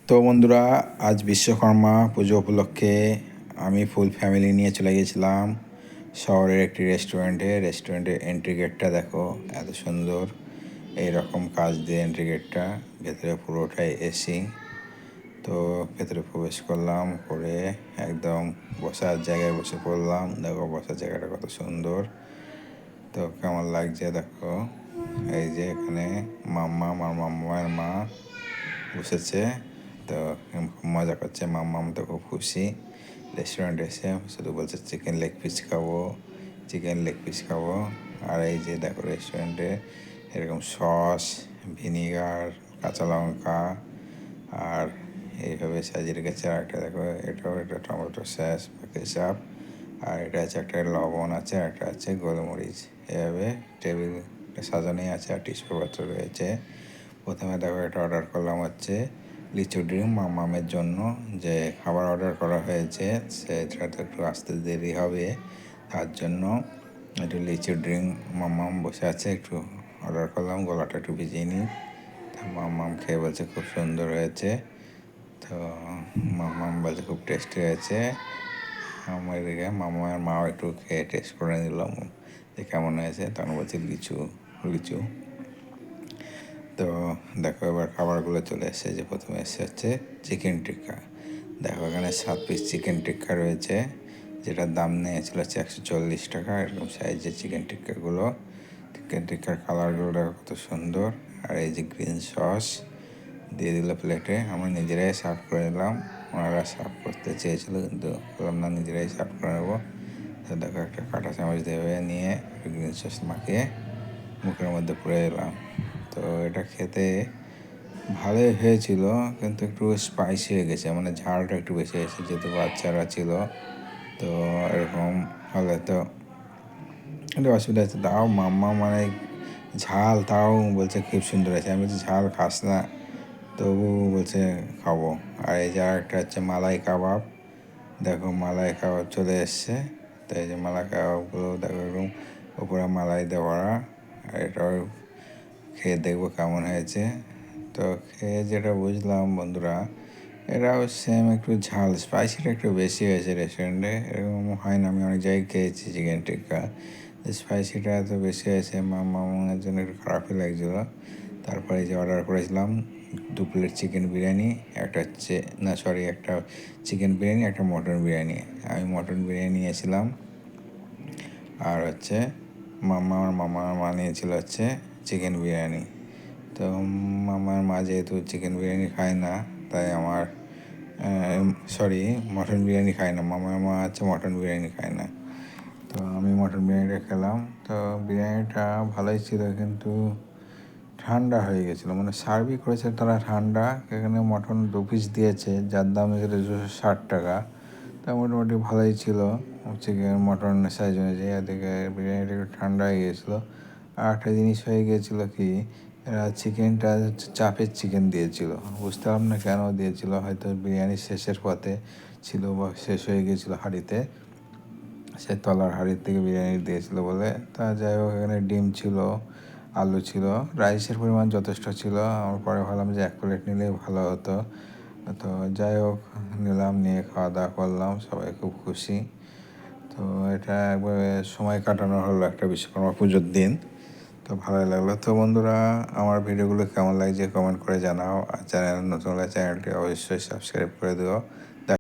তো বন্ধুরা, আজ বিশ্বকর্মা পুজো উপলক্ষে আমি ফুল ফ্যামিলি নিয়ে চলে গেছিলাম শহরের একটি রেস্টুরেন্টের এন্ট্রি গেটটা দেখো, এত সুন্দর। এইরকম কাজ দিয়ে এন্ট্রি গেটটা, ভেতরে পুরোটাই এসি। তো ভেতরে প্রবেশ করলাম, করে একদম বসার জায়গায় বসে পড়লাম। দেখো বসার জায়গাটা কত সুন্দর। তো কেমন লাগছে দেখো। এই যে এখানে আমার মাম্মার মা বসেছে। তো মজা করছে, মাম্মাম তো খুব খুশি। রেস্টুরেন্ট এসে শুধু বলছে চিকেন লেগ পিস খাবো। আর এই যে দেখো রেস্টুরেন্টে এরকম সস, ভিনিগার, কাঁচা লঙ্কা আর এইভাবে সাজিয়ে রেখেছে। আর একটা দেখো, এটা টমেটো সস বা কেচাপ। আর এটা আছে একটা লবণ আছে, আর একটা আছে গোলমরিচ। এভাবে টেবিল সাজানোই আছে, আর টিস্যু পেপার রয়েছে। প্রথমে দেখো এটা অর্ডার করলাম হচ্ছে লিচু ড্রিম মামামের জন্য। যে খাবার অর্ডার করা হয়েছে সেটা তো একটু আসতে দেরি হবে, তার জন্য একটু লিচু ড্রিঙ্ক মামাম বসে আছে, একটু অর্ডার করলাম। গলাটা একটু ভিজিয়ে নিই। তা মামাম খেয়ে বলছে খুব সুন্দর হয়েছে। তো মামাম বলছে খুব টেস্টি হয়েছে। আমার এদিকে মামার মাও একটু খেয়ে টেস্ট করে নিলাম যে কেমন হয়েছে, তখন বলছে লিচু লিচু। তো দেখো এবার খাবারগুলো চলে এসেছে। যে প্রথমে এসে হচ্ছে চিকেন টিক্কা। দেখো এখানে 7 পিস চিকেন টিক্কা রয়েছে, যেটার দাম নিয়েছিল হচ্ছে 140 টাকা। এরকম সাইজের চিকেন টিক্কাগুলো। চিকেন টিক্কার কালারগুলো দেখো কত সুন্দর। আর এই যে গ্রিন সস দিয়ে দিল প্লেটে। আমরা নিজেরাই সার্ভ করে নিলাম, ওনারা সার্ভ করতে চেয়েছিল কিন্তু বললাম না, নিজেরাই সার্ভ করে নেবো। তো দেখো একটা কাঁটা চামচ দিয়ে নিয়ে গ্রিন সস মাখিয়ে মুখের মধ্যে পুরে এলাম। তো এটা খেতে ভালোই হয়েছিল, কিন্তু একটু স্পাইসি হয়ে গেছে, মানে ঝালটা একটু বেশি হয়েছে, যেহেতু বাচ্চারা ছিল। তো এরকম হলে তো একটু অসুবিধা হচ্ছে। তাও মাম্মা মানে ঝাল তাও বলছে খুব সুন্দর আছে। আমি বলছি ঝাল খাস না, তবু বলছে খাবো। আর এই যে একটা হচ্ছে মালাই কাবাব। দেখো মালাই কাবাব চলে এসছে। তো এই যে মালাই কাবাবগুলো দেখো এরকম উপরে মালাই দেওয়া। আর এটাও খেয়ে দেখবো কেমন হয়েছে। তো খেয়ে যেটা বুঝলাম বন্ধুরা, এটাও সেম একটু ঝাল স্পাইসিটা একটু বেশি হয়েছে রেস্টুরেন্টে। এরকম হয় না, আমি অনেক জায়গায় খেয়েছি চিকেন টিক্কা, স্পাইসিটা এত বেশি হয়েছে, মামার জন্য একটু খারাপই লাগছিলো। তারপরে যে অর্ডার করেছিলাম 2 প্লেট চিকেন বিরিয়ানি, একটা হচ্ছে না সরি একটা চিকেন বিরিয়ানি, একটা মটন বিরিয়ানি। আমি মটন বিরিয়ানি নিয়েছিলাম। আর হচ্ছে আমার মামার মা নিয়েছিল হচ্ছে চিকেন বিরিয়ানি। তো আমার মা যেহেতু চিকেন বিরিয়ানি খায় না, তাই আমার মটন বিরিয়ানি খায় না, মামার মা হচ্ছে মটন বিরিয়ানি খায় না। তো আমি মটন বিরিয়ানিটা খেলাম। তো বিরিয়ানিটা ভালোই ছিল, কিন্তু ঠান্ডা হয়ে গেছিলো, মানে সার্ভই করেছে তারা ঠান্ডা। এখানে মটন 2 পিস দিয়েছে, যার দাম হয়েছিল 260 টাকা। তা মোটামুটি ভালোই ছিল চিকেন মটন সাইজ অনুযায়ী। এদিকে বিরিয়ানিটা একটু ঠান্ডা হয়ে গিয়েছিলো। আর একটা জিনিস হয়ে গিয়েছিলো কি, এরা চিকেনটা চাপের চিকেন দিয়েছিল, বুঝতে পারলাম না কেন দিয়েছিল। হয়তো বিরিয়ানি শেষের পথে ছিল বা শেষ হয়ে গিয়েছিলো হাঁড়িতে, সে তলার হাঁড়ির থেকে বিরিয়ানি দিয়েছিল বলে। তা যাই হোক, এখানে ডিম ছিল, আলু ছিল, রাইসের পরিমাণ যথেষ্ট ছিল। আমার পরে ভাবলাম যে 1 প্লেট নিলেই ভালো হতো। তো যাই হোক নিলাম, নিয়ে খাওয়া দাওয়া করলাম, সবাই খুব খুশি। তো এটা একবার সময় কাটানো হলো একটা বিশ্বকর্মা পুজোর দিন। তো ভালোই লাগলো। তো বন্ধুরা, আমার ভিডিওগুলো কেমন লাগছে কমেন্ট করে জানাও। আর চ্যানেল নতুন হলে চ্যানেলটি অবশ্যই সাবস্ক্রাইব করে দিও।